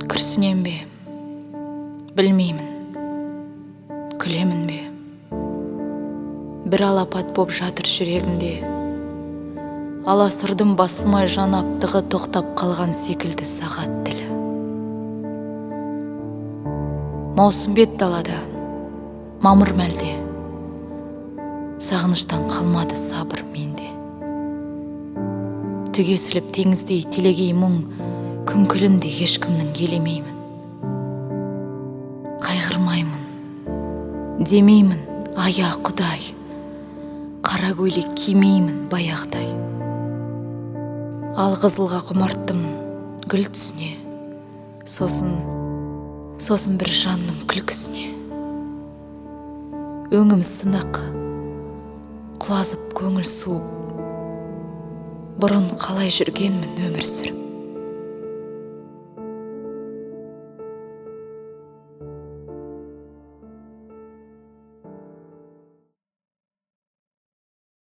Күрсінем бе, білмеймін, күлемін бе. Бір алапат боп жатыр жүрегімде. Аласұрдым басылмай жан аптығы тоқтап қалған секілді сағат тілі. Маусым бет далада, мамыр мәлде. Сағыныштан қалмады сабыр менде. Түгесіліп теңіздей телегей мұң, күнкілінде ешкімнің елемеймін. Қайғырмаймын, демеймін, ая құдай. Қара көйлек кимеймін баяғыдай. Алғызылға құмарттым гүл түсіне, сосын бір жанның күлкісіне. Өңім сынық, құлазып көңіл суып, бұрын қалай жүргенмін өмір сүріп.